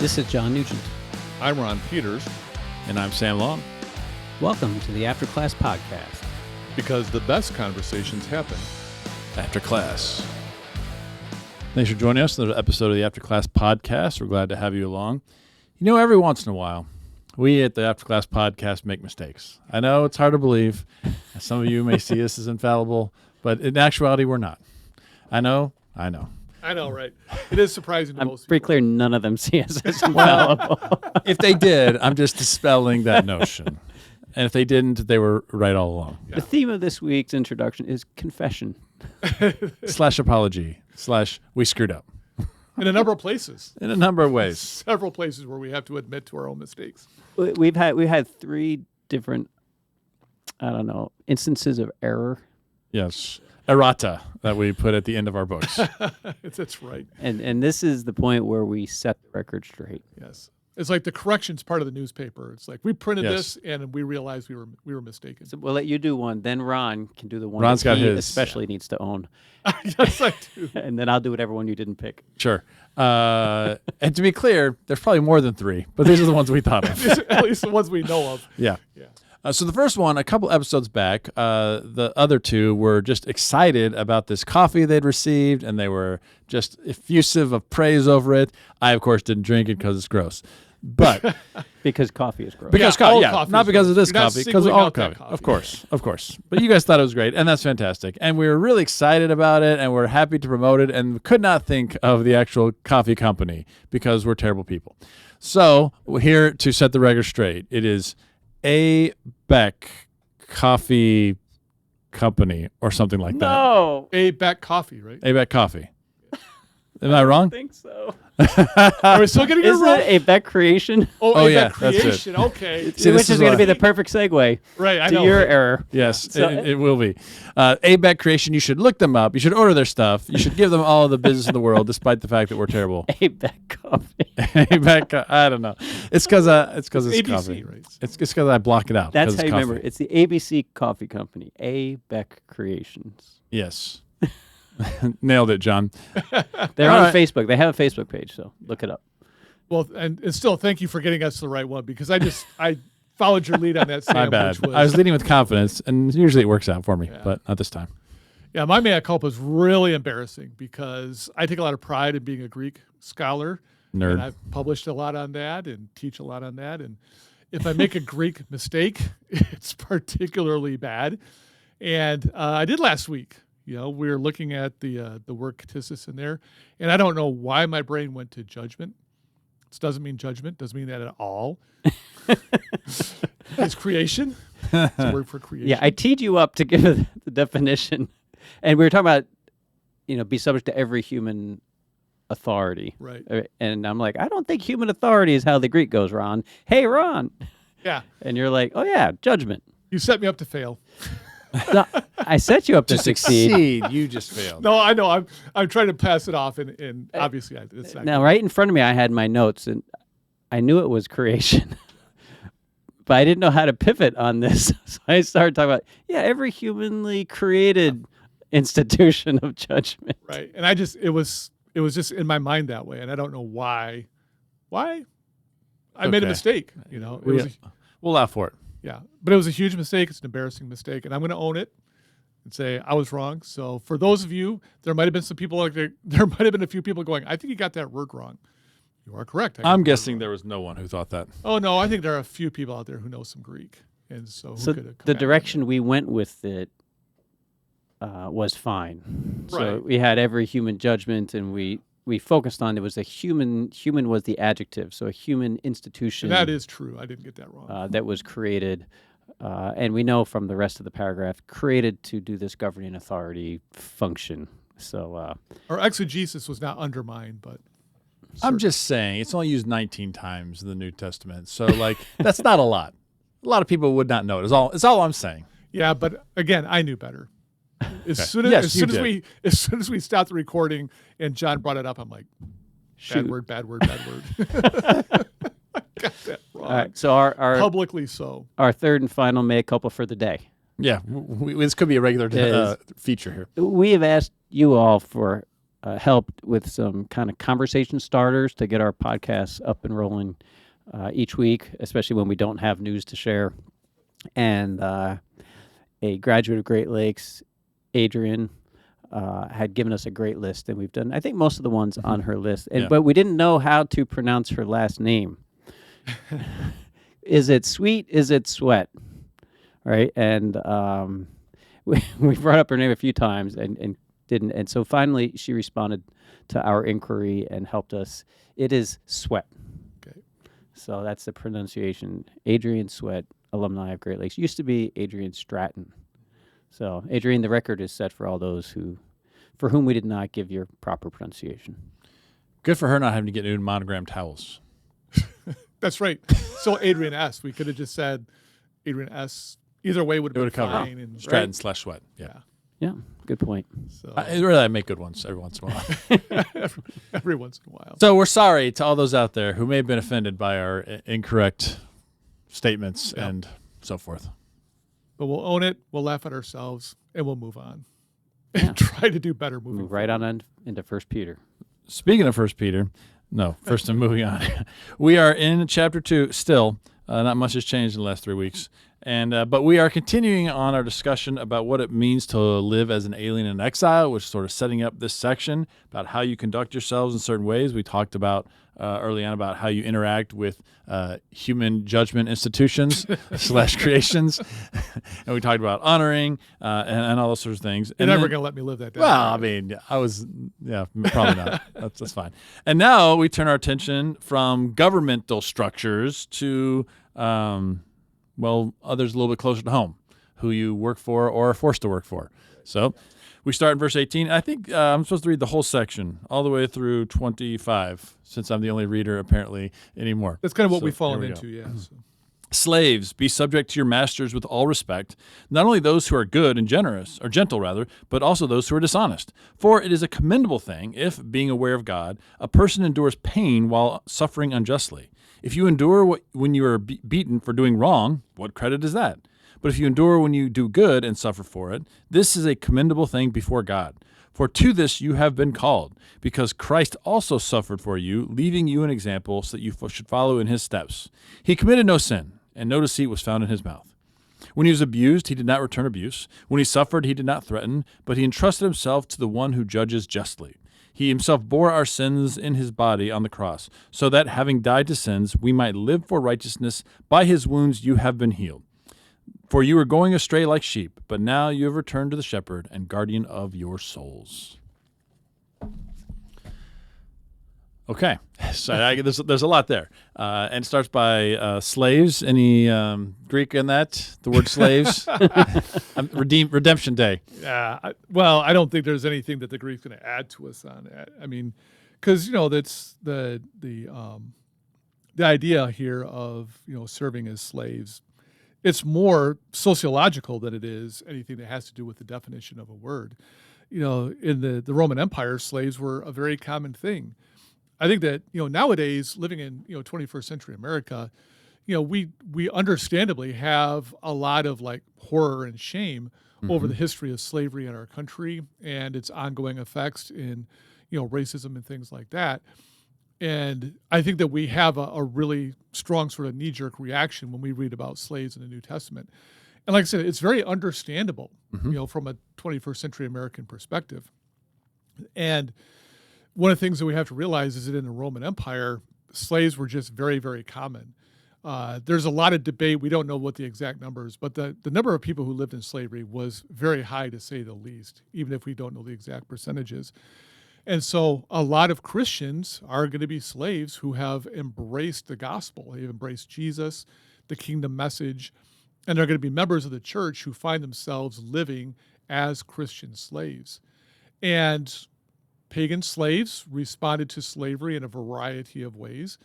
This is John Nugent. I'm Ron Peters. And I'm Sam Long. Welcome to the After Class Podcast. Because the best conversations happen After class. Thanks for joining us in the episode of the After Class Podcast. We're glad to have you along. You know, every once in a while, we at the After Class Podcast make mistakes. I know it's hard to believe. Some of you may see us as infallible, but in actuality, we're not. I know. I know, right? It is surprising to I'm most pretty people. clear none of them see us as infallible. If they did, I'm just dispelling that notion. And if they didn't, they were right all along. Yeah. The theme of this week's introduction is confession. / apology / we screwed up. In a number of places. In a number of ways. Several places where we have to admit to our own mistakes. We've had three different, instances of error. Yes. Errata that we put at the end of our books. That's right. And this is the point where we set the record straight. Yes. It's like the corrections part of the newspaper. It's like we printed Yes. this and we realized we were mistaken. So we'll let you do one, then Ron can do the one Ron's that got he his. especially needs to own. Yes, I do. And then I'll do whatever one you didn't pick. Sure. And to be clear, there's probably more than 3, but these are the ones we thought of. At least the ones we know of. Yeah. Yeah. So the first one, a couple episodes back, the other two were just excited about this coffee they'd received, and they were just effusive of praise over it. I, of course, didn't drink it because it's gross. But Because coffee is gross. because all coffee, coffee not is because gross. of this You're not coffee, because of singling all out that coffee. coffee. Of course. But you guys thought it was great, and that's fantastic. And we were really excited about it, and we're happy to promote it, and could not think of the actual coffee company because we're terrible people. So we're here to set the record straight. It is A. Beck Coffee Company or something like that. No, A Beck Coffee, right? A. Beck Coffee. Am I wrong? I think so. Are we still getting it Isn't wrong? it a Beck creation? Oh, Oh, A yeah, Beck that's it. Creation. Okay. See, Which this is going why- to be the perfect segue Right, I to know. your error. Yes, So- it will be. A. Beck Creation, you should look them up. You should order their stuff. You should give them all the business in the world, despite the fact that we're terrible. A Beck coffee. A. Beck, I don't know. It's because it's ABC, coffee. right? It's because I block it out. That's 'cause how it's you remember. coffee. It's the ABC Coffee Company. A Beck Creations. Yes. Nailed it, John. They're All on right. Facebook. They have a Facebook page, so look it up. Well, and still, thank you for getting us the right one because I followed your lead on that, Sam. My bad. Which was, I was leading with confidence, and usually it works out for me, Yeah. but not this time. yeah, my mea culpa is really embarrassing because I take a lot of pride in being a Greek scholar. Nerd. And I've published a lot on that and teach a lot on that. And if I make a Greek mistake, it's particularly bad. And I did last week. You know, we were looking at the word ktisis in there, and I don't know why my brain went to judgment. This doesn't mean judgment. Doesn't mean that at all. It's creation. It's a word for creation. Yeah, I teed you up to give the definition, and we were talking about, be subject to every human authority. Right. And I'm like, I don't think human authority is how the Greek goes, Ron. Hey, Ron. Yeah. And you're like, oh yeah, judgment. You set me up to fail. No, I set you up to succeed. You just failed. No, I know. I'm trying to pass it off, and obviously it's not. Now, right in front of me, I had my notes, and I knew it was creation, but I didn't know how to pivot on this. So I started talking about, every humanly created institution of judgment. Right. And it was just in my mind that way, and I don't know why. Why? I made a Okay. mistake. We'll laugh for it. Yeah, but it was a huge mistake. It's an embarrassing mistake, and I'm going to own it and say I was wrong. So for those of you, there might have been some people there might have been a few people going, I think you got that word wrong. You are correct. I got I'm the word guessing wrong. there was no one who thought that. Oh no, I think there are a few people out there who know some Greek, and so So could have come the at me. direction we went with it was fine. So Right. we had every human judgment, and we focused on it was a human was the adjective, so a human institution And that is true. I didn't get that wrong. that was created, and we know from the rest of the paragraph, created to do this governing authority function. So Our exegesis was not undermined, but I'm just saying, it's only used 19 times in the New Testament. So, that's not a lot. A lot of people would not know it. It's all I'm saying. yeah. But again, I knew better. As soon as, Yes, as, you soon as did. we as soon as we stopped the recording and John brought it up, I'm like, shoot. bad word. I got that wrong. All right. So our Publicly so. our third and final mea culpa for the day. Yeah, this could be a regular is. feature here. We have asked you all for helped with some kind of conversation starters to get our podcasts up and rolling each week, especially when we don't have news to share. And a graduate of Great Lakes, Adrian, had given us a great list, and we've done, I think, most of the ones on her list. And but we didn't know how to pronounce her last name. Is it Sweet? Is it Sweat? Right? And we brought up her name a few times and didn't. And so finally, she responded to our inquiry and helped us. It is Sweat. Okay. So that's the pronunciation. Adrian Sweat, alumni of Great Lakes. Used to be Adrian Stratton. So, Adrian, the record is set for all those for whom we did not give your proper pronunciation. Good for her not having to get new monogram towels. That's right. So Adrian S. We could have just said Adrian S. Either way would have been fine. And, Stratton / Sweat. Yeah. Yeah, good point. So I make good ones every once in a while. every once in a while. So we're sorry to all those out there who may have been offended by our incorrect statements and so forth. But we'll own it, we'll laugh at ourselves, and we'll move on. And try to do better moving Move right on into 1 Peter. Speaking of 1 Peter, first I'm moving on. We are in chapter 2 still. Not much has changed in the last 3 weeks. But we are continuing on our discussion about what it means to live as an alien in exile, which is sort of setting up this section about how you conduct yourselves in certain ways. We talked about early on about how you interact with human judgment institutions / creations. And we talked about honoring and all those sorts of things. You're never going to let me live that down. Well, I mean, probably not. That's fine. And now we turn our attention from governmental structures to others a little bit closer to home, who you work for or are forced to work for. So we start in verse 18. I think I'm supposed to read the whole section all the way through 25, since I'm the only reader apparently anymore. That's kind of what we've fallen into, yeah. So. Slaves, be subject to your masters with all respect, not only those who are good and generous, or gentle rather, but also those who are dishonest. For it is a commendable thing if, being aware of God, a person endures pain while suffering unjustly. If you endure when you are beaten for doing wrong, what credit is that? But if you endure when you do good and suffer for it, this is a commendable thing before God. For to this you have been called, because Christ also suffered for you, leaving you an example so that you should follow in his steps. He committed no sin, and no deceit was found in his mouth. When he was abused, he did not return abuse. When he suffered, he did not threaten, but he entrusted himself to the one who judges justly. He himself bore our sins in his body on the cross, so that, having died to sins, we might live for righteousness. By his wounds you have been healed. For you were going astray like sheep, but now you have returned to the shepherd and guardian of your souls. Okay, so there's a lot there. And it starts by slaves. Any Greek in that? The word slaves? Redemption Day. Yeah, I don't think there's anything that the Greek's going to add to us on that. I mean, because, that's the idea here of, serving as slaves. It's more sociological than it is anything that has to do with the definition of a word. In the Roman Empire, slaves were a very common thing. I think that, nowadays, living in, 21st century America, we understandably have a lot of horror and shame over the history of slavery in our country and its ongoing effects in, racism and things like that. And I think that we have a really strong sort of knee-jerk reaction when we read about slaves in the New Testament. And like I said, it's very understandable, from a 21st century American perspective. And one of the things that we have to realize is that in the Roman Empire, slaves were just very, very common. There's a lot of debate. We don't know what the exact numbers, but the number of people who lived in slavery was very high, to say the least, even if we don't know the exact percentages. And so a lot of Christians are going to be slaves who have embraced the gospel. They've embraced Jesus, the kingdom message, and they're going to be members of the church who find themselves living as Christian slaves. And pagan slaves responded to slavery in a variety of ways.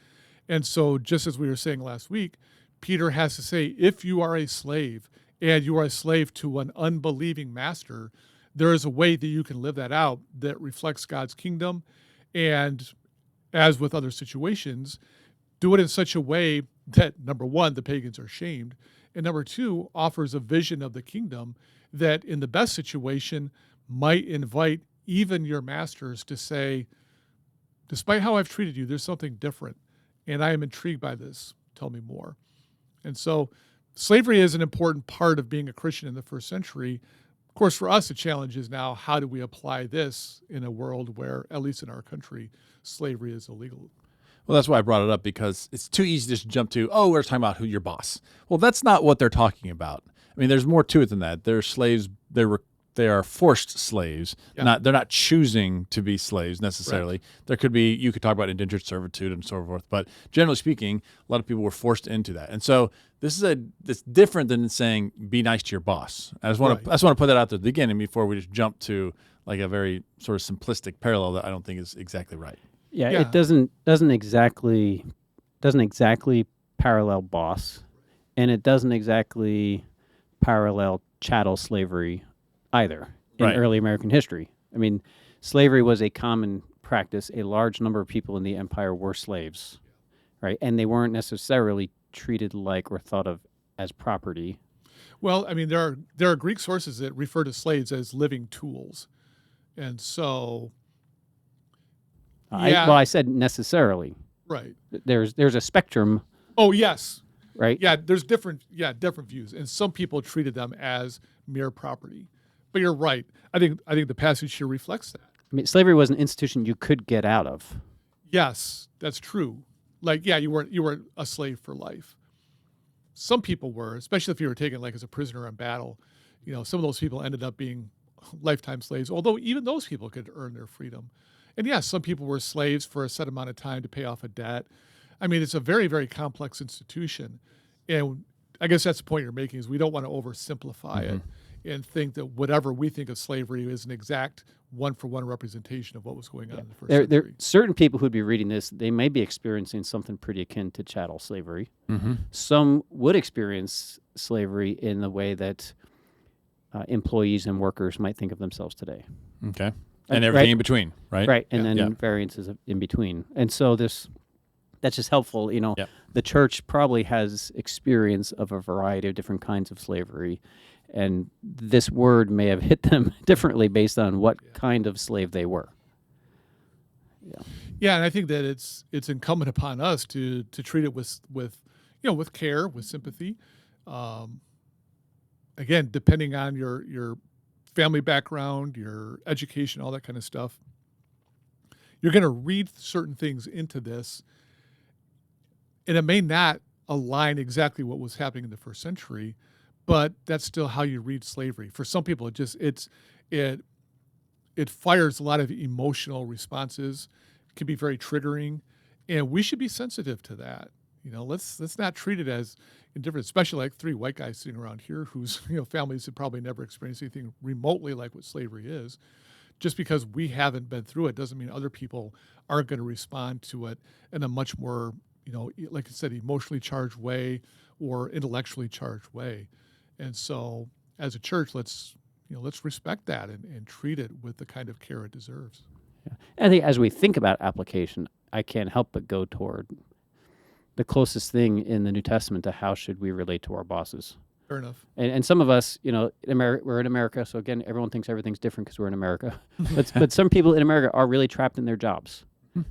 And so just as we were saying last week, Peter has to say, if you are a slave and you are a slave to an unbelieving master, there is a way that you can live that out that reflects God's kingdom. And as with other situations, do it in such a way that, number one, the pagans are shamed, and number two, offers a vision of the kingdom that in the best situation might invite even your masters, to say, despite how I've treated you, there's something different, and I am intrigued by this. Tell me more. And so slavery is an important part of being a Christian in the first century. Of course, for us, the challenge is now, how do we apply this in a world where, at least in our country, slavery is illegal? Well, that's why I brought it up, because it's too easy to just jump to, oh, we're talking about who your boss. Well, that's not what they're talking about. I mean, there's more to it than that. They're slaves. They are forced slaves. Yeah. They're not choosing to be slaves necessarily. Right. There could be, you could talk about indentured servitude and so forth, but generally speaking, a lot of people were forced into that. And so it's different than saying be nice to your boss. I just want to put that out there at the beginning before we just jump to like a very sort of simplistic parallel that I don't think is exactly right. Yeah, it doesn't exactly parallel boss, and it doesn't exactly parallel chattel slavery either in early American history. I mean, slavery was a common practice. A large number of people in the empire were slaves, right? And they weren't necessarily treated like or thought of as property. Well, I mean, there are Greek sources that refer to slaves as living tools, and so. I said necessarily. Right. There's a spectrum. Oh, yes. Right. Yeah, there's different views, and some people treated them as mere property. But you're right. I think the passage here reflects that. I mean, slavery was an institution you could get out of. Yes, that's true. Like, yeah, you weren't a slave for life. Some people were, especially if you were taken like as a prisoner in battle. You know, some of those people ended up being lifetime slaves, although even those people could earn their freedom. And yes, some people were slaves for a set amount of time to pay off a debt. I mean, it's a very, very complex institution. And I guess that's the point you're making, is we don't want to oversimplify it and think that whatever we think of slavery is an exact one-for-one representation of what was going on in the first century. There are certain people who'd be reading this, they may be experiencing something pretty akin to chattel slavery. Some would experience slavery in the way that employees and workers might think of themselves today. Okay. And everything in between, right? Right, and then variances in between. And so that's just helpful. You know, the church probably has experience of a variety of different kinds of slavery, and this word may have hit them differently based on what kind of slave they were. Yeah, and I think that it's incumbent upon us to treat it with care, with sympathy. Again, depending on your family background, your education, all that kind of stuff, you're going to read certain things into this, and it may not align exactly what was happening in the first century, but that's still how you read slavery. For some people, it fires a lot of emotional responses. It can be very triggering, and we should be sensitive to that. You know, let's not treat it as indifferent, especially like three white guys sitting around here whose families have probably never experienced anything remotely like what slavery is. Just because we haven't been through it doesn't mean other people aren't going to respond to it in a much more, like I said, emotionally charged way or intellectually charged way. And so, as a church, let's respect that and treat it with the kind of care it deserves. Yeah. I think as we think about application, I can't help but go toward the closest thing in the New Testament to how should we relate to our bosses. Fair enough. And some of us, we're in America, so again, everyone thinks everything's different because we're in America. But some people in America are really trapped in their jobs.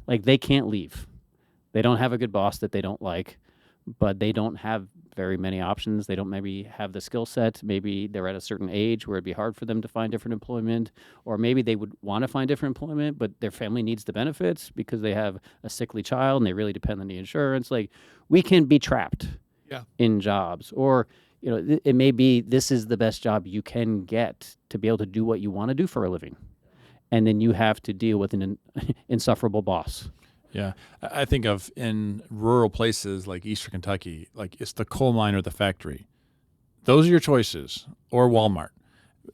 Like, they can't leave. They don't have a good boss that they don't like, but they don't have very many options. They don't maybe have the skill set. Maybe they're at a certain age where it'd be hard for them to find different employment, or maybe they would want to find different employment, but their family needs the benefits because they have a sickly child and they really depend on the insurance. Like, we can be trapped in jobs, or it may be this is the best job you can get to be able to do what you want to do for a living, and then you have to deal with an insufferable boss. Yeah. I think of in rural places like Eastern Kentucky, like it's the coal mine or the factory. Those are your choices, or Walmart.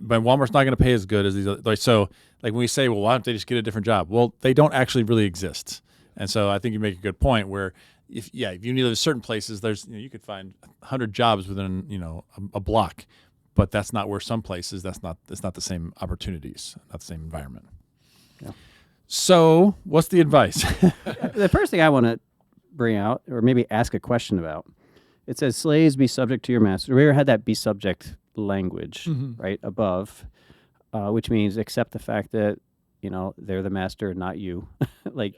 But Walmart's not going to pay as good as these other. So like when we say, well, why don't they just get a different job? Well, they don't actually really exist. And so I think you make a good point where if you need to live in certain places, there's, you could find 100 jobs within, a block, but that's not where some places, it's not the same opportunities, not the same environment. Yeah. So what's the advice? The first thing I want to bring out, or maybe ask a question about, it says, slaves, be subject to your master. We ever had that be subject language, right, above, which means accept the fact that they're the master, not you. Like,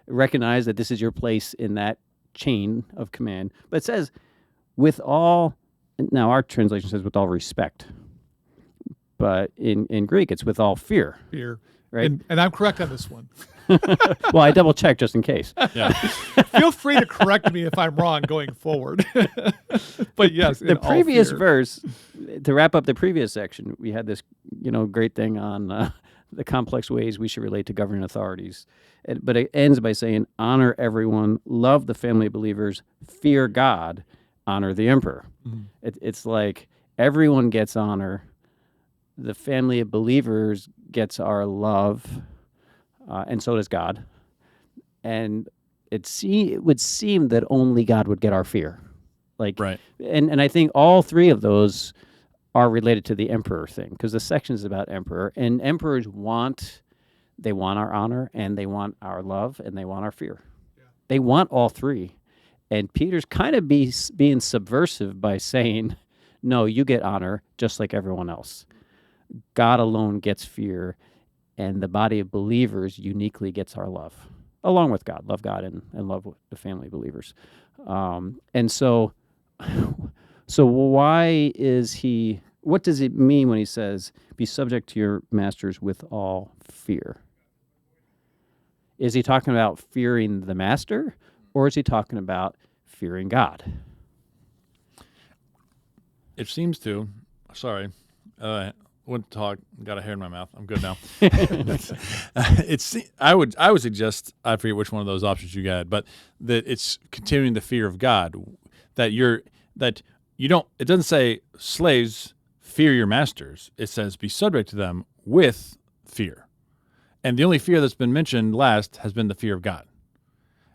recognize that this is your place in that chain of command. But it says, with all, now our translation says with all respect. But in Greek, it's with all fear. Fear. Right. And I'm correct on this one. Well, I double checked just in case. Yeah. Feel free to correct me if I'm wrong going forward. But yes, The in all previous fear. verse, to wrap up the previous section, we had this, great thing on the complex ways we should relate to governing authorities. But it ends by saying, honor everyone, love the family of believers, fear God, honor the emperor. Mhm. It's like everyone gets honor. The family of believers gets our love, and so does God. And it would seem that only God would get our fear. Like, Right. And I think all three of those are related to the emperor thing, because the section is about emperor, and emperors want our honor, and they want our love, and they want our fear. Yeah. They want all three. And Peter's kind of being subversive by saying, no, you get honor just like everyone else. God alone gets fear, and the body of believers uniquely gets our love, along with God. Love God and love the family of believers. And so why is he, what does it mean when he says, be subject to your masters with all fear? Is he talking about fearing the master, or is he talking about fearing God? It seems to. Sorry. Wouldn't talk. Got a hair in my mouth. I'm good now. I would suggest, I forget which one of those options you got, but that it's continuing the fear of God. That you don't. It doesn't say slaves fear your masters. It says be subject to them with fear. And the only fear that's been mentioned last has been the fear of God.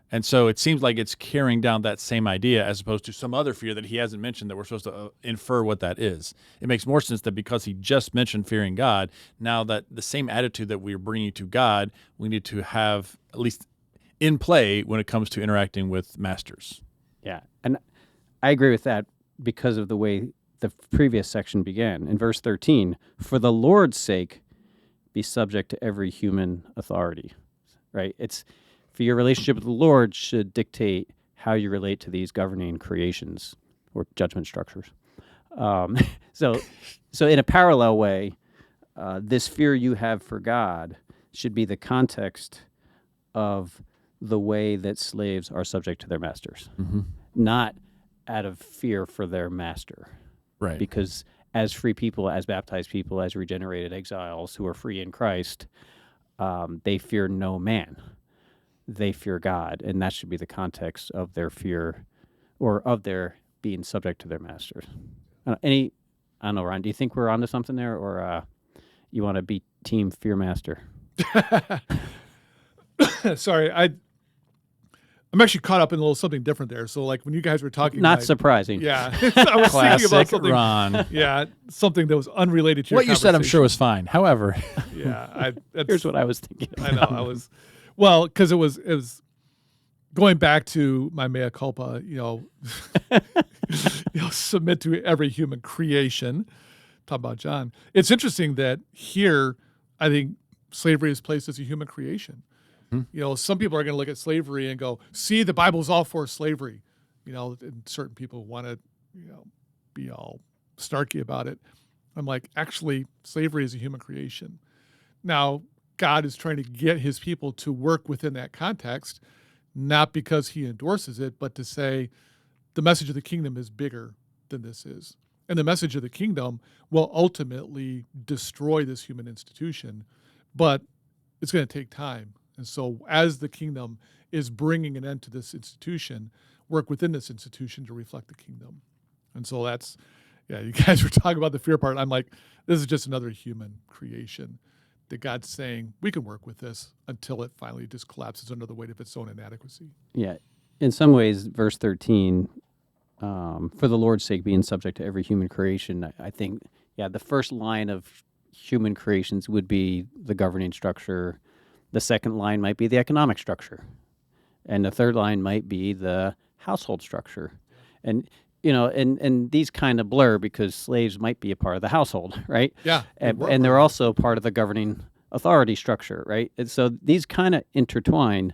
And so it seems like it's carrying down that same idea as opposed to some other fear that he hasn't mentioned that we're supposed to infer what that is. It makes more sense that because he just mentioned fearing God, now that the same attitude that we're bringing to God, we need to have at least in play when it comes to interacting with masters. Yeah, and I agree with that because of the way the previous section began. In verse 13, for the Lord's sake, be subject to every human authority, right? It's for your relationship with the Lord should dictate how you relate to these governing creations or judgment structures. So in a parallel way, this fear you have for God should be the context of the way that slaves are subject to their masters, not out of fear for their master. Right. Because as free people, as baptized people, as regenerated exiles who are free in Christ, they fear no man. They fear God, and that should be the context of their fear or of their being subject to their masters. I don't know, Ron, do you think we're onto something there, or you want to be team fear master? Sorry, I'm actually caught up in a little something different there. So, like when you guys were talking, Not surprising. Yeah, I was thinking about Classic something. Ron. Yeah, something that was unrelated to your What you said, I'm sure, conversation. was fine. However, Yeah, Here's what I was thinking. I know. Because it was going back to my mea culpa. Submit to every human creation. Talk about John. It's interesting that here, I think slavery is placed as a human creation. Some people are going to look at slavery and go, "See, the Bible's all for slavery." And certain people want to, be all snarky about it. I'm like, actually, slavery is a human creation. Now, God is trying to get his people to work within that context, not because he endorses it, but to say the message of the kingdom is bigger than this is. And the message of the kingdom will ultimately destroy this human institution, but it's going to take time. And so as the kingdom is bringing an end to this institution, work within this institution to reflect the kingdom. And so you guys were talking about the fear part. I'm like, this is just another human creation that God's saying we can work with this until it finally just collapses under the weight of its own inadequacy. Yeah. In some ways, verse 13, for the Lord's sake, being subject to every human creation, I think, the first line of human creations would be the governing structure. The second line might be the economic structure. And the third line might be the household structure. And, and these kind of blur because slaves might be a part of the household, right? Yeah. And they're also part of the governing authority structure, right? And so these kind of intertwine.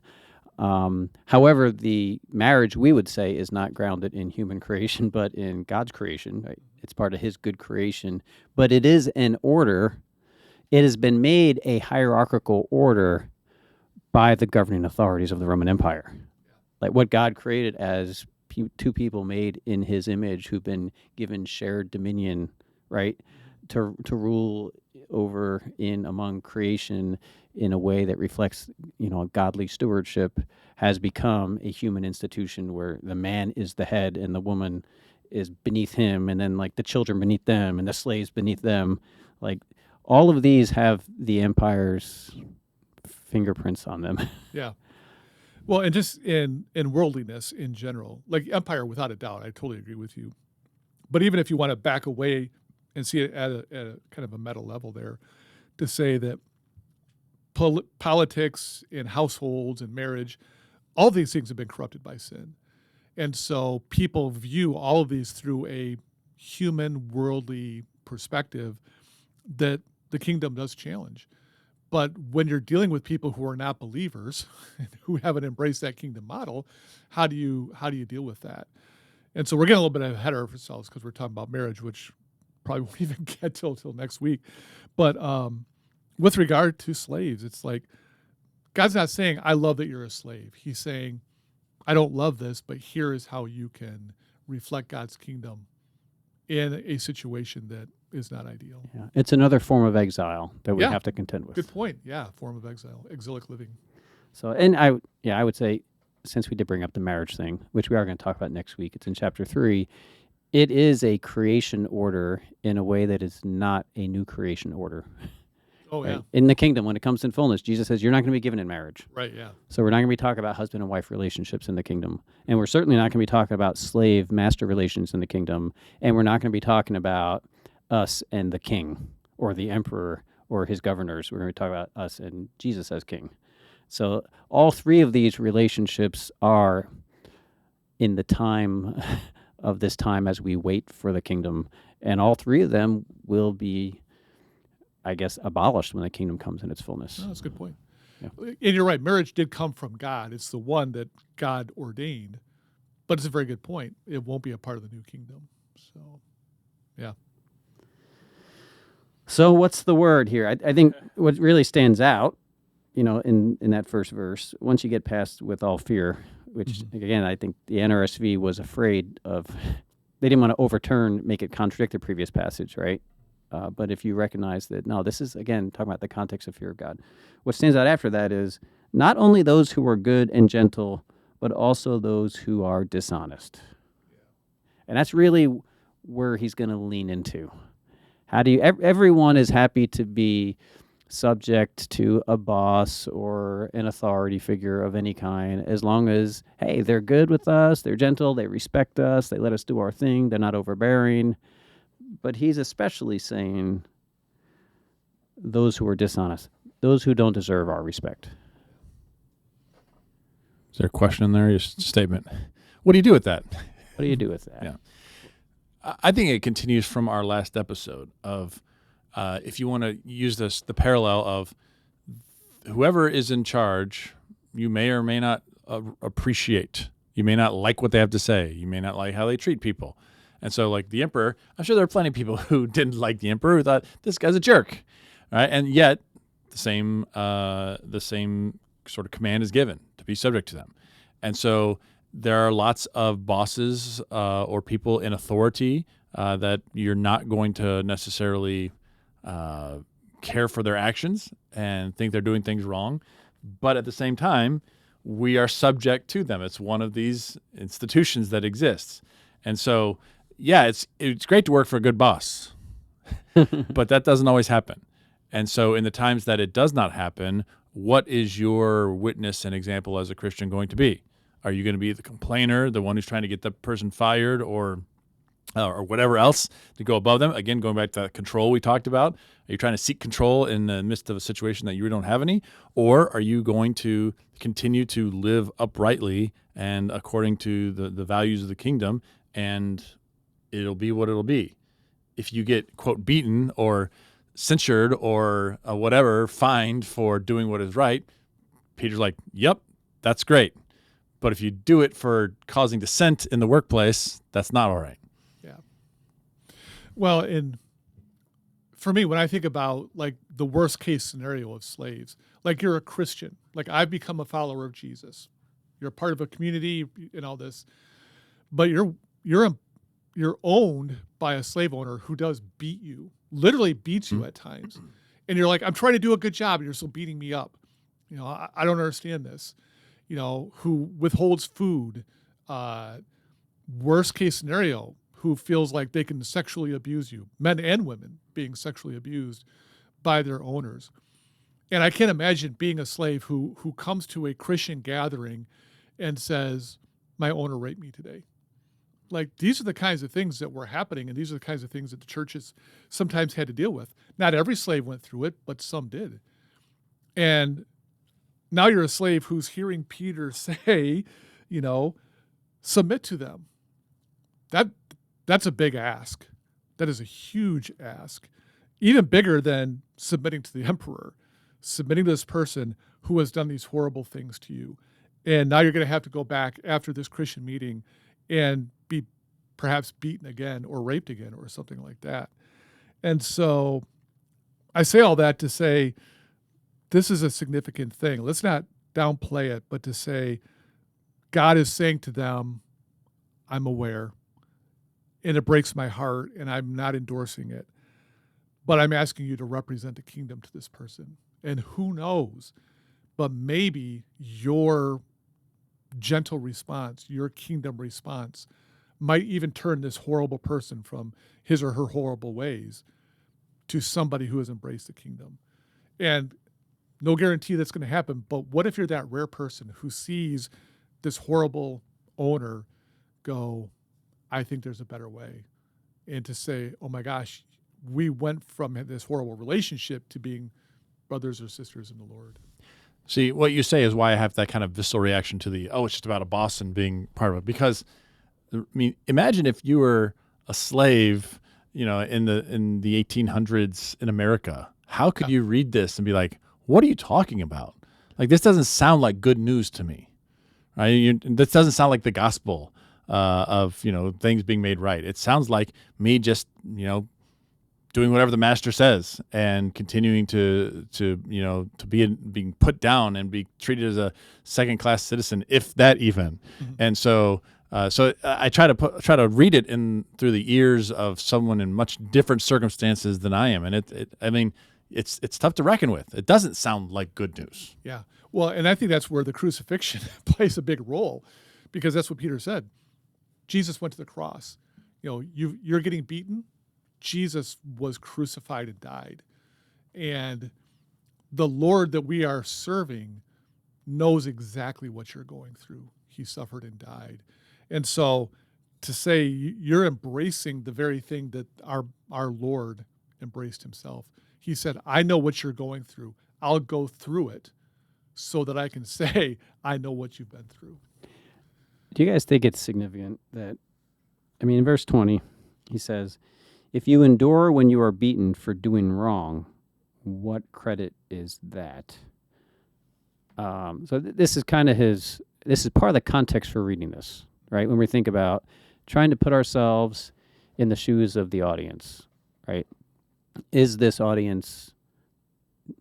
However, the marriage, we would say, is not grounded in human creation, but in God's creation. Right? It's part of his good creation, but it is an order. It has been made a hierarchical order by the governing authorities of the Roman Empire. Like what God created as two people made in his image who've been given shared dominion, right? To rule over in among creation in a way that reflects, godly stewardship, has become a human institution where the man is the head and the woman is beneath him, and then like the children beneath them and the slaves beneath them. Like all of these have the empire's fingerprints on them. Yeah. Well, and just in worldliness in general, like empire, without a doubt, I totally agree with you. But even if you want to back away and see it at a kind of a meta level there, to say that politics in households and marriage, all these things have been corrupted by sin. And so people view all of these through a human, worldly perspective that the kingdom does challenge. But when you're dealing with people who are not believers, who haven't embraced that kingdom model, how do you deal with that? And so we're getting a little bit ahead of ourselves because we're talking about marriage, which probably won't even get till next week. But with regard to slaves, it's like God's not saying, I love that you're a slave. He's saying, I don't love this, but here is how you can reflect God's kingdom in a situation that is not ideal. Yeah. It's another form of exile that we have to contend with. Good point. Yeah, form of exile, exilic living. So, and I would say, since we did bring up the marriage thing, which we are going to talk about next week, it's in chapter 3. It is a creation order in a way that is not a new creation order. Oh, yeah. Right? In the kingdom, when it comes in fullness, Jesus says, you're not going to be given in marriage. Right, yeah. So we're not going to be talking about husband and wife relationships in the kingdom. And we're certainly not going to be talking about slave-master relations in the kingdom. And we're not going to be talking about us and the king or the emperor or his governors. We're going to talk about us and Jesus as king. So all three of these relationships are in the time of this time as we wait for the kingdom. And all three of them will be, I guess, abolished when the kingdom comes in its fullness. Oh, that's a good point. Yeah. And you're right. Marriage did come from God. It's the one that God ordained. But it's a very good point. It won't be a part of the new kingdom. So, yeah. So what's the word here? I think what really stands out, in that first verse, once you get past with all fear, which, again, I think the NRSV was afraid of, they didn't want to make it contradict the previous passage, right? But if you recognize that, no, this is, again, talking about the context of fear of God. What stands out after that is not only those who are good and gentle, but also those who are dishonest. And that's really where he's going to lean into. Everyone is happy to be subject to a boss or an authority figure of any kind, as long as, hey, they're good with us, they're gentle, they respect us, they let us do our thing, they're not overbearing. But he's especially saying those who are dishonest, those who don't deserve our respect. Is there a question in there? Your statement. What do you do with that? What do you do with that? Yeah. I think it continues from our last episode of, if you want to use the parallel of whoever is in charge, you may or may not appreciate. You may not like what they have to say. You may not like how they treat people. And so, like the emperor, I'm sure there are plenty of people who didn't like the emperor, who thought this guy's a jerk, right? And yet, the same sort of command is given to be subject to them. And so, there are lots of bosses or people in authority that you're not going to necessarily care for their actions and think they're doing things wrong. But at the same time, we are subject to them. It's one of these institutions that exists. And so, yeah, it's great to work for a good boss, but that doesn't always happen. And so in the times that it does not happen, what is your witness and example as a Christian going to be? Are you going to be the complainer, the one who's trying to get the person fired or whatever else to go above them? Again, going back to that control we talked about. Are you trying to seek control in the midst of a situation that you don't have any? Or are you going to continue to live uprightly and according to the values of the kingdom, and it'll be what it'll be? If you get, quote, beaten or censured or whatever, fined for doing what is right, Peter's like, yep, that's great. But if you do it for causing dissent in the workplace, that's not all right. Yeah. Well, for me, when I think about like the worst case scenario of slaves, like you're a Christian, like I've become a follower of Jesus. You're a part of a community and all this, but you're owned by a slave owner who does beat you, literally beats you at times. And you're like, I'm trying to do a good job, and you're still beating me up. I don't understand this. Who withholds food, worst case scenario, who feels like they can sexually abuse you, men and women being sexually abused by their owners. And I can't imagine being a slave who comes to a Christian gathering and says, my owner raped me today. Like, these are the kinds of things that were happening, and these are the kinds of things that the churches sometimes had to deal with. Not every slave went through it, but some did. And now you're a slave who's hearing Peter say, submit to them. That's a big ask. That is a huge ask. Even bigger than submitting to the emperor, submitting to this person who has done these horrible things to you. And now you're going to have to go back after this Christian meeting and be perhaps beaten again or raped again or something like that. And so I say all that to say this is a significant thing. Let's not downplay it, but to say God is saying to them, I'm aware, and it breaks my heart, and I'm not endorsing it, but I'm asking you to represent the kingdom to this person. And who knows, but maybe your gentle response, your kingdom response, might even turn this horrible person from his or her horrible ways to somebody who has embraced the kingdom. And no guarantee that's going to happen, but what if you're that rare person who sees this horrible owner go, I think there's a better way. And to say, oh my gosh, we went from this horrible relationship to being brothers or sisters in the Lord. See, what you say is why I have that kind of visceral reaction to it's just about a boss and being part of it. Because, imagine if you were a slave, in the 1800s in America. How could you read this and be like, what are you talking about? Like, this doesn't sound like good news to me, right? This doesn't sound like the gospel of, things being made right. It sounds like me just, doing whatever the master says and continuing to being put down and be treated as a second-class citizen, if that even. Mm-hmm. And so I try to read it through the ears of someone in much different circumstances than I am, and it's tough to reckon with. It doesn't sound like good news. Yeah, well, and I think that's where the crucifixion plays a big role, because that's what Peter said. Jesus went to the cross. You're getting beaten. Jesus was crucified and died. And the Lord that we are serving knows exactly what you're going through. He suffered and died. And so to say you're embracing the very thing that our Lord embraced himself. He said, I know what you're going through. I'll go through it so that I can say, I know what you've been through. Do you guys think it's significant that, in verse 20, he says, if you endure when you are beaten for doing wrong, what credit is that? So this is kind of this is part of the context for reading this, right? When we think about trying to put ourselves in the shoes of the audience, right? Is this audience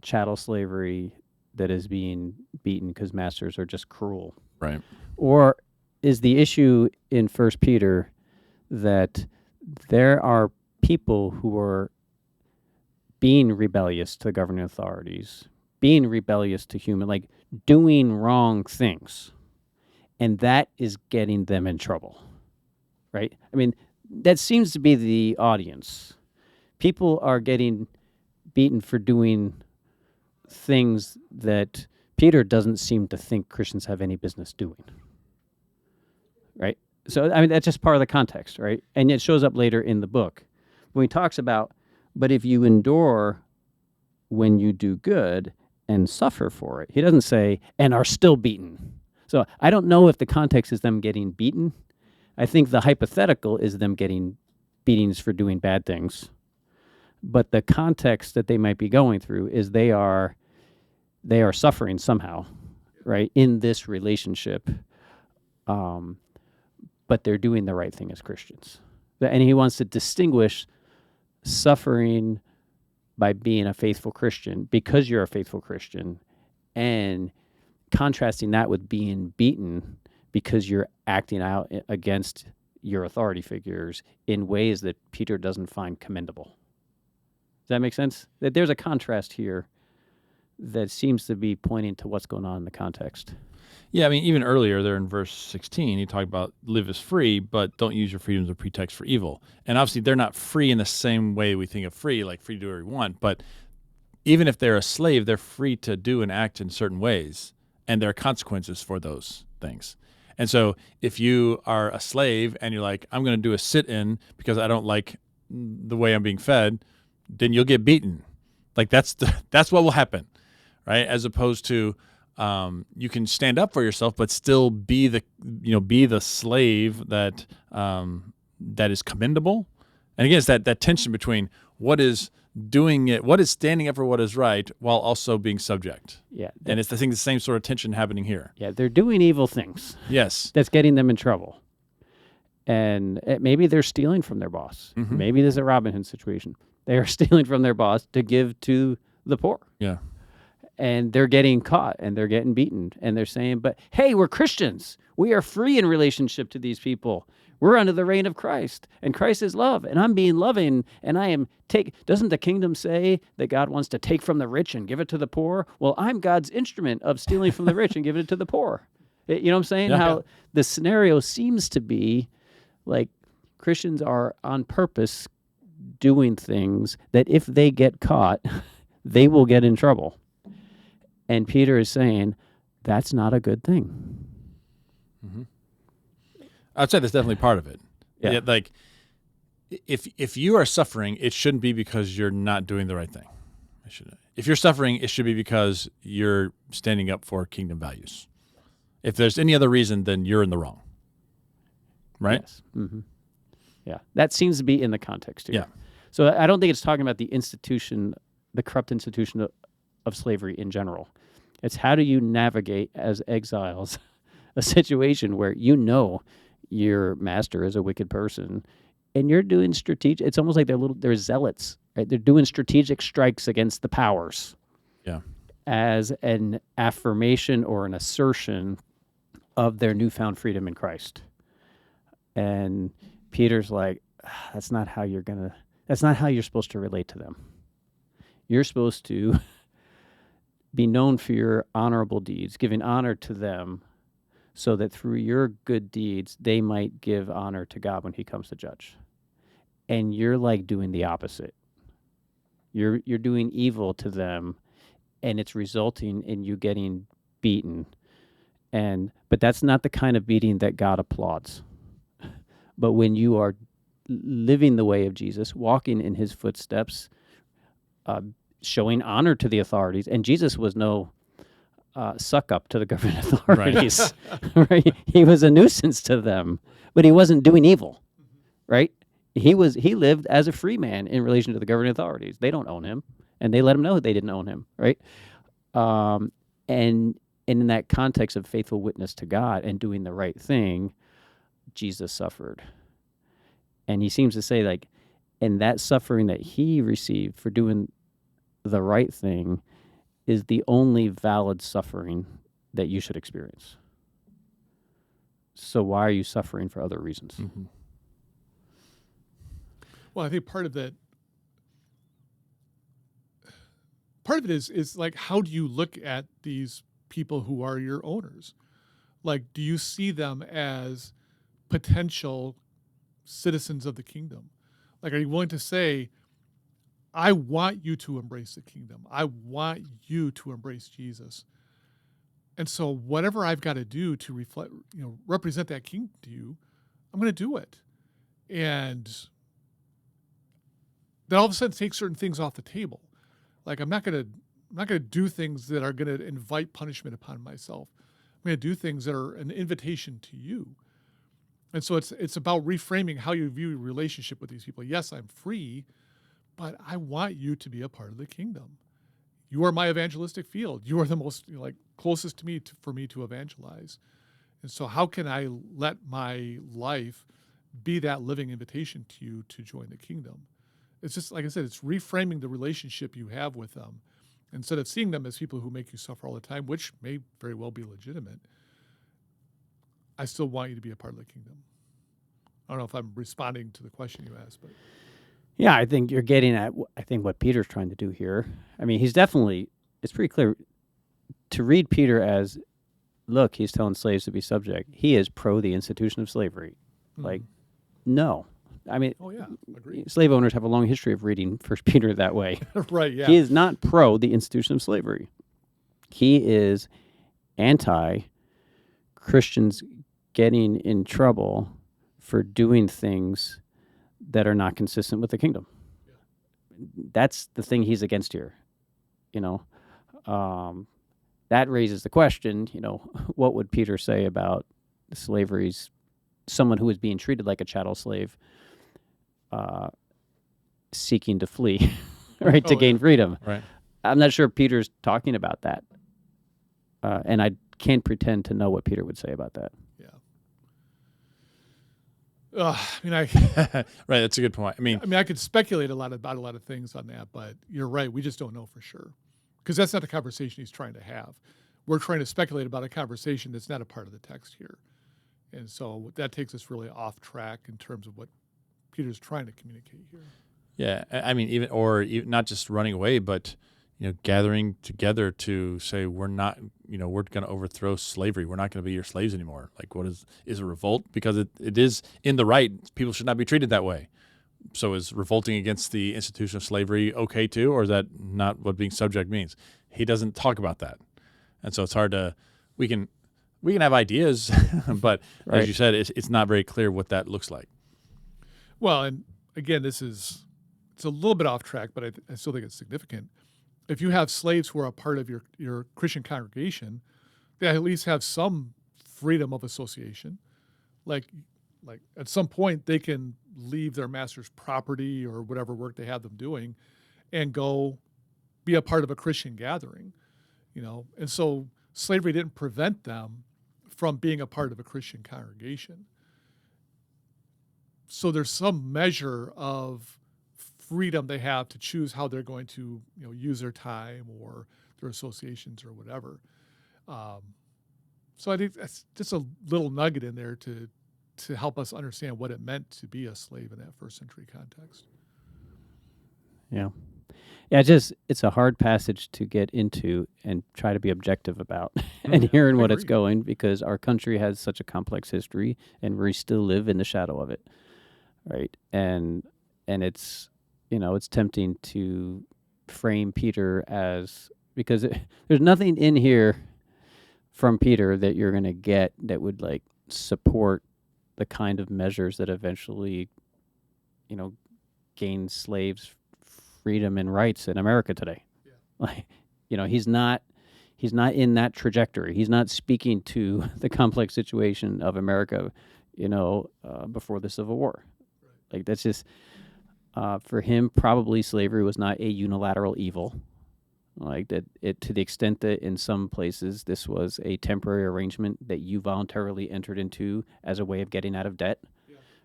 chattel slavery that is being beaten because masters are just cruel? Right. Or is the issue in 1 Peter that there are people who are being rebellious to governing authorities, being rebellious to human, doing wrong things, and that is getting them in trouble, right? That seems to be the audience. People are getting beaten for doing things that Peter doesn't seem to think Christians have any business doing, right? So, that's just part of the context, right? And it shows up later in the book when he talks about, but if you endure when you do good and suffer for it, he doesn't say, and are still beaten. So I don't know if the context is them getting beaten. I think the hypothetical is them getting beatings for doing bad things. but the context that they might be going through is they are suffering somehow, right, in this relationship, but they're doing the right thing as Christians. And he wants to distinguish suffering by being a faithful Christian because you're a faithful Christian, and contrasting that with being beaten because you're acting out against your authority figures in ways that Peter doesn't find commendable. Does that make sense? That there's a contrast here that seems to be pointing to what's going on in the context. Yeah, I mean, even earlier there in verse 16, he talked about live as free, but don't use your freedom as a pretext for evil. And obviously, they're not free in the same way we think of free, like free to do whatever you want. But even if they're a slave, they're free to do and act in certain ways, and there are consequences for those things. And so if you are a slave and you're like, I'm going to do a sit-in because I don't like the way I'm being fed, then you'll get beaten. Like that's what will happen, right? As opposed to you can stand up for yourself, but still be the slave that is commendable. And again, it's that tension between what is standing up for what is right while also being subject. Yeah. And it's the same sort of tension happening here. Yeah, they're doing evil things. Yes. That's getting them in trouble. And maybe they're stealing from their boss. Mm-hmm. Maybe this is a Robin Hood situation. They are stealing from their boss to give to the poor. Yeah. And they're getting caught and they're getting beaten. And they're saying, but hey, we're Christians. We are free in relationship to these people. We're under the reign of Christ, and Christ is love, and I'm being loving, and I am doesn't the kingdom say that God wants to take from the rich and give it to the poor? Well, I'm God's instrument of stealing from the rich and giving it to the poor. You know what I'm saying? Yeah. How the scenario seems to be like Christians are on purpose doing things that if they get caught, they will get in trouble. And Peter is saying, that's not a good thing. Mm-hmm. I'd say that's definitely part of it. Yeah. Like, if you are suffering, it shouldn't be because you're not doing the right thing. If you're suffering, it should be because you're standing up for kingdom values. If there's any other reason, then you're in the wrong. Right? Yes. Mm-hmm. Yeah. That seems to be in the context here. Yeah. So I don't think it's talking about the institution, the corrupt institution of slavery in general. It's how do you navigate as exiles a situation where you know your master is a wicked person and you're doing strategic. It's almost like they're zealots, right? They're doing strategic strikes against the powers. Yeah. As an affirmation or an assertion of their newfound freedom in Christ. And Peter's like, that's not how you're supposed to relate to them. You're supposed to be known for your honorable deeds, giving honor to them so that through your good deeds, they might give honor to God when he comes to judge. And you're like doing the opposite. You're doing evil to them, and it's resulting in you getting beaten. But that's not the kind of beating that God applauds. But when you are living the way of Jesus, walking in his footsteps, showing honor to the authorities, and Jesus was no suck up to the government authorities, right? He was a nuisance to them, but he wasn't doing evil, right? He lived as a free man in relation to the governing authorities. They don't own him, and they let him know they didn't own him, right? And in that context of faithful witness to God and doing the right thing, Jesus suffered. And he seems to say, like, and that suffering that he received for doing the right thing is the only valid suffering that you should experience. So why are you suffering for other reasons? Mm-hmm. Well, I think part of it is like, how do you look at these people who are your owners? Like, do you see them as potential citizens of the kingdom? Like, are you willing to say, I want you to embrace the kingdom. I want you to embrace Jesus. And so whatever I've got to do to represent that king to you, I'm going to do it. And then all of a sudden take certain things off the table. Like, I'm not going to do things that are going to invite punishment upon myself. I'm going to do things that are an invitation to you. And so it's about reframing how you view your relationship with these people. Yes, I'm free, but I want you to be a part of the kingdom. You are my evangelistic field. You are the most closest to me for me to evangelize. And so how can I let my life be that living invitation to you to join the kingdom? It's just, like I said, it's reframing the relationship you have with them. Instead of seeing them as people who make you suffer all the time, which may very well be legitimate, I still want you to be a part of the kingdom. I don't know if I'm responding to the question you asked, but Yeah, I think you're getting at, I think, what Peter's trying to do here. I mean, it's pretty clear to read Peter as, look, he's telling slaves to be subject. He is pro the institution of slavery. Like, no. I mean, oh yeah, agreed. Slave owners have a long history of reading First Peter that way. Right, yeah. He is not pro the institution of slavery. He is anti Christians getting in trouble for doing things that are not consistent with the kingdom. Yeah. That's the thing he's against here. That raises the question, what would Peter say about slavery's someone who is being treated like a chattel slave, seeking to flee, right, to gain freedom. Right. I'm not sure Peter's talking about that. And I can't pretend to know what Peter would say about that. Yeah. Right. That's a good point. I mean, I could speculate about a lot of things on that, but you're right. We just don't know for sure because that's not the conversation he's trying to have. We're trying to speculate about a conversation that's not a part of the text here. And so that takes us really off track in terms of what Peter's trying to communicate here. Yeah. I mean, even not just running away, but, gathering together to say, we're not, we're going to overthrow slavery. We're not going to be your slaves anymore. Like, what is a revolt? Because it is in the right. People should not be treated that way. So is revolting against the institution of slavery okay too? Or is that not what being subject means? He doesn't talk about that. And so it's hard to, we can have ideas, but right. As you said, it's not very clear what that looks like. Well, and again, it's a little bit off track, but I still think it's significant. If you have slaves who are a part of your Christian congregation, they at least have some freedom of association. Like at some point they can leave their master's property or whatever work they have them doing and go be a part of a Christian gathering, And so slavery didn't prevent them from being a part of a Christian congregation. So there's some measure of freedom they have to choose how they're going to use their time or their associations or whatever. So I think that's just a little nugget in there to help us understand what it meant to be a slave in that first century context. Yeah. Yeah, it's a hard passage to get into and try to be objective about and hearing what it's going, because our country has such a complex history and we still live in the shadow of it, right? And it's it's tempting to frame Peter as, because there's nothing in here from Peter that you're going to get that would support the kind of measures that eventually gain slaves freedom and rights in America today. Yeah. He's not in that trajectory. He's not speaking to the complex situation of America, before the Civil War. Right. That's just, for him, probably slavery was not a unilateral evil. To the extent that in some places this was a temporary arrangement that you voluntarily entered into as a way of getting out of debt.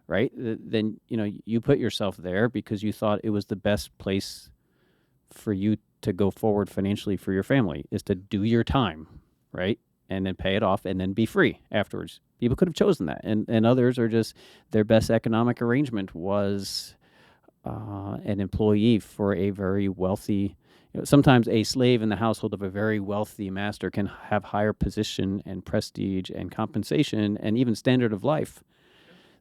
Right? Then, you put yourself there because you thought it was the best place for you to go forward financially for your family, is to do your time, right? And then pay it off and then be free afterwards. People could have chosen that. And others are just, their best economic arrangement was an employee for a very wealthy, sometimes a slave in the household of a very wealthy master can have higher position and prestige and compensation and even standard of life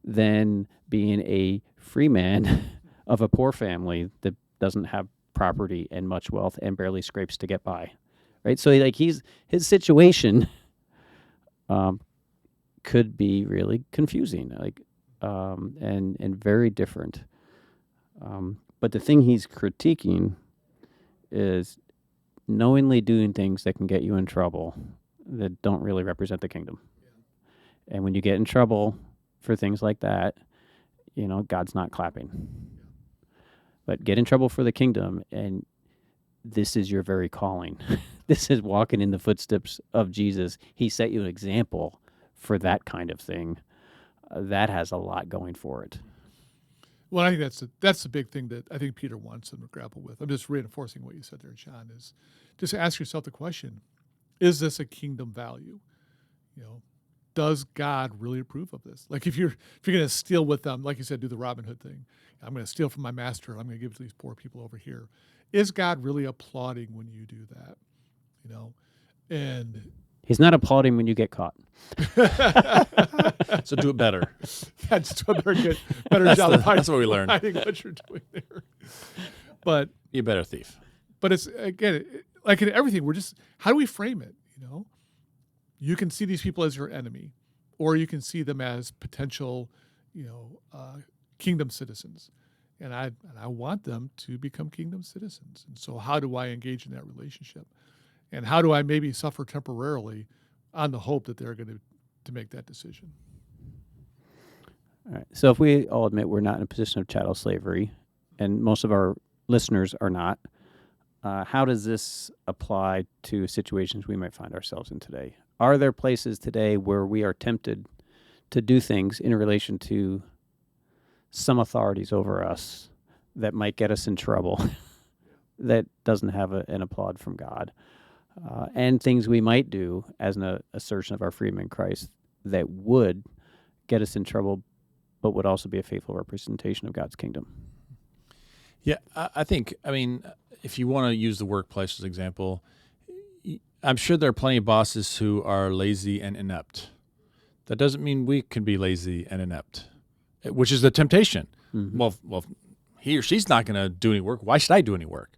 than being a free man of a poor family that doesn't have property and much wealth and barely scrapes to get by, right? So his situation could be really confusing, and very different. But the thing he's critiquing is knowingly doing things that can get you in trouble that don't really represent the kingdom. And when you get in trouble for things like that, God's not clapping. but get in trouble for the kingdom, and this is your very calling. This is walking in the footsteps of Jesus. He set you an example for that kind of thing. That has a lot going for it. Well, I think that's the big thing that I think Peter wants them to grapple with. I'm just reinforcing what you said there, John, is just ask yourself the question, is this a kingdom value? Does God really approve of this? Like if you're going to steal with them, like you said, do the Robin Hood thing. I'm going to steal from my master. I'm going to give it to these poor people over here. Is God really applauding when you do that? And He's not applauding when you get caught. So do it better. That's a better job. That's what we learned. I think what you're doing there. But Be a better thief. But it's, again, like in everything, how do we frame it? You can see these people as your enemy, or you can see them as potential, kingdom citizens. And I want them to become kingdom citizens. And so how do I engage in that relationship? And how do I maybe suffer temporarily on the hope that they're going to make that decision? All right. So if we all admit we're not in a position of chattel slavery, and most of our listeners are not, how does this apply to situations we might find ourselves in today? Are there places today where we are tempted to do things in relation to some authorities over us that might get us in trouble that doesn't have an applaud from God? And things we might do as an assertion of our freedom in Christ that would get us in trouble, but would also be a faithful representation of God's kingdom. Yeah, I think, if you want to use the workplace as an example, I'm sure there are plenty of bosses who are lazy and inept. That doesn't mean we can be lazy and inept, which is the temptation. Mm-hmm. Well, he or she's not going to do any work. Why should I do any work?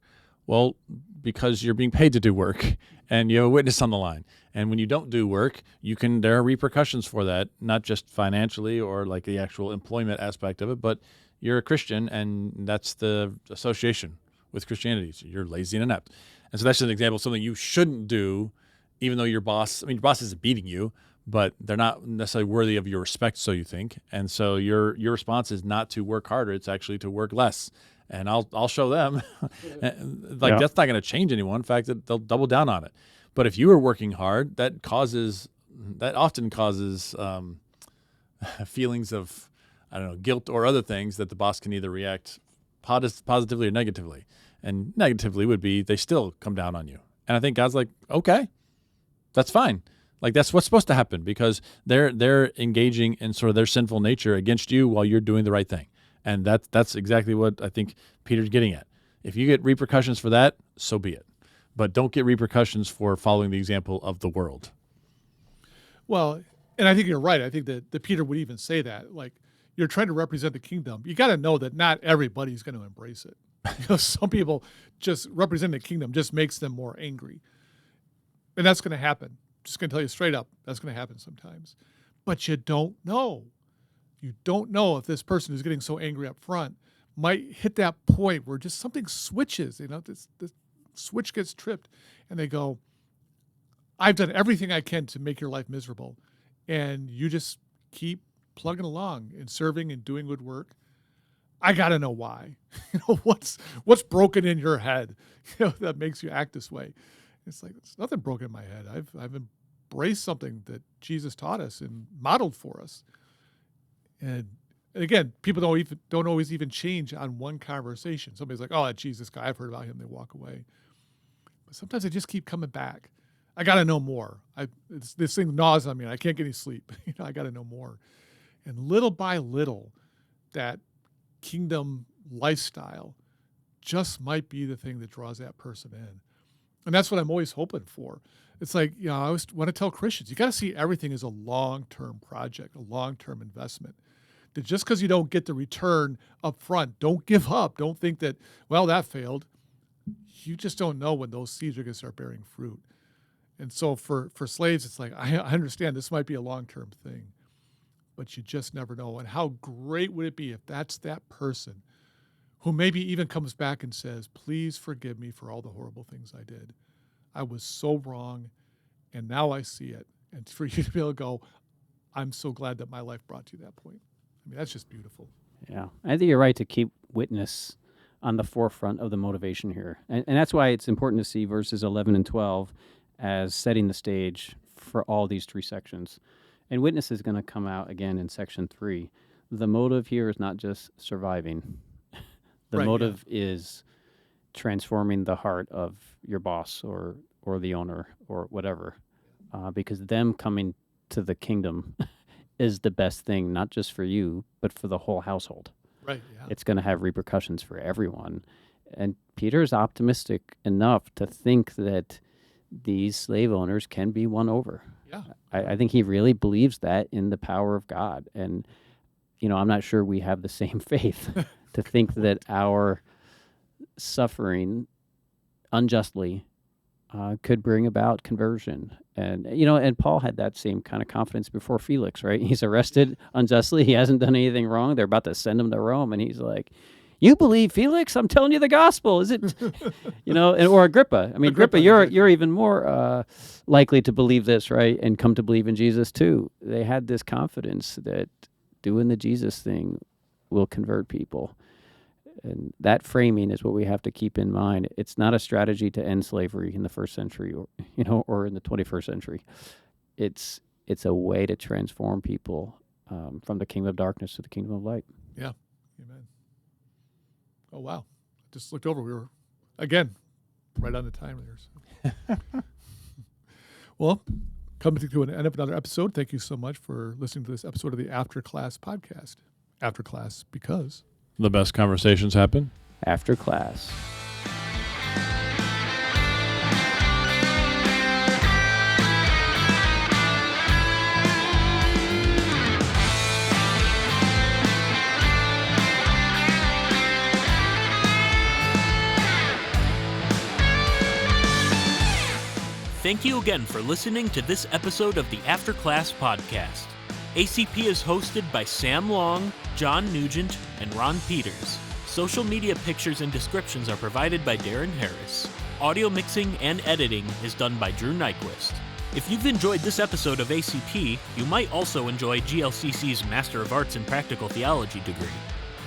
Well, because you're being paid to do work and you have a witness on the line. And when you don't do work, there are repercussions for that, not just financially or like the actual employment aspect of it, but you're a Christian and that's the association with Christianity. So you're lazy and inept. And so that's just an example of something you shouldn't do, even though your boss isn't beating you, but they're not necessarily worthy of your respect, so you think. And so your response is not to work harder, it's actually to work less. And I'll show them. That's not going to change anyone. In fact, they'll double down on it. But if you are working hard, that often causes feelings of, guilt or other things that the boss can either react positively or negatively. And negatively would be they still come down on you. And I think God's like, okay, that's fine. Like that's what's supposed to happen because they're engaging in sort of their sinful nature against you while you're doing the right thing. And that's exactly what I think Peter's getting at. If you get repercussions for that, so be it. But don't get repercussions for following the example of the world. Well, and I think you're right. I think that Peter would even say that. Like, you're trying to represent the kingdom. You got to know that not everybody's going to embrace it. Some people just representing the kingdom just makes them more angry. And that's going to happen. Just going to tell you straight up, that's going to happen sometimes. But you don't know. You don't know if this person who's getting so angry up front might hit that point where just something switches. This switch gets tripped, and they go, I've done everything I can to make your life miserable. And you just keep plugging along and serving and doing good work. I got to know why. What's broken in your head that makes you act this way? It's like, there's nothing broken in my head. I've embraced something that Jesus taught us and modeled for us. And again, people don't always even change on one conversation. Somebody's like, oh, that Jesus guy, I've heard about him. They walk away. But sometimes they just keep coming back. I got to know more. This thing gnaws on me and I can't get any sleep. I got to know more. And little by little, that kingdom lifestyle just might be the thing that draws that person in. And that's what I'm always hoping for. It's like, I always want to tell Christians, you got to see everything as a long-term project, a long-term investment. That just because you don't get the return up front, don't give up. Don't think that, well, that failed. You just don't know when those seeds are going to start bearing fruit. And so for slaves, it's like, I understand this might be a long-term thing, but you just never know. And how great would it be if that's that person who maybe even comes back and says, please forgive me for all the horrible things I did. I was so wrong, and now I see it. And for you to be able to go, I'm so glad that my life brought you to that point. I mean, that's just beautiful. Yeah. I think you're right to keep witness on the forefront of the motivation here. And that's why it's important to see verses 11 and 12 as setting the stage for all these three sections. And witness is going to come out again in section 3. The motive here is not just surviving. The motive is transforming the heart of your boss or the owner or whatever, because them coming to the kingdom is the best thing, not just for you, but for the whole household. Right. Yeah. It's going to have repercussions for everyone. And Peter's optimistic enough to think that these slave owners can be won over. Yeah. I think he really believes that in the power of God. And, I'm not sure we have the same faith to think that our suffering unjustly could bring about conversion. And Paul had that same kind of confidence before Felix, right? He's arrested unjustly. He hasn't done anything wrong. They're about to send him to Rome. And he's like, you believe, Felix? I'm telling you the gospel. Is it, or Agrippa. I mean, Agrippa, you're even more likely to believe this, right? And come to believe in Jesus too. They had this confidence that doing the Jesus thing will convert people. And that framing is what we have to keep in mind. It's not a strategy to end slavery in the first century or in the 21st century. It's a way to transform people from the kingdom of darkness to the kingdom of light. Yeah. Amen. Oh, wow. Just looked over. We were, again, right on the time there. So. Well, coming to an end of another episode. Thank you so much for listening to this episode of the After Class podcast. After Class because... the best conversations happen after class. Thank you again for listening to this episode of the After Class podcast. ACP is hosted by Sam Long, John Nugent, and Ron Peters. Social media pictures and descriptions are provided by Darren Harris. Audio mixing and editing is done by Drew Nyquist. If you've enjoyed this episode of ACP, you might also enjoy GLCC's Master of Arts in Practical Theology degree.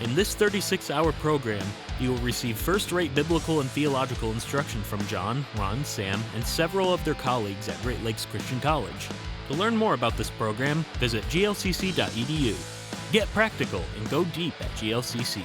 In this 36-hour program, you will receive first-rate biblical and theological instruction from John, Ron, Sam, and several of their colleagues at Great Lakes Christian College. To learn more about this program, visit glcc.edu. Get practical and go deep at GLCC.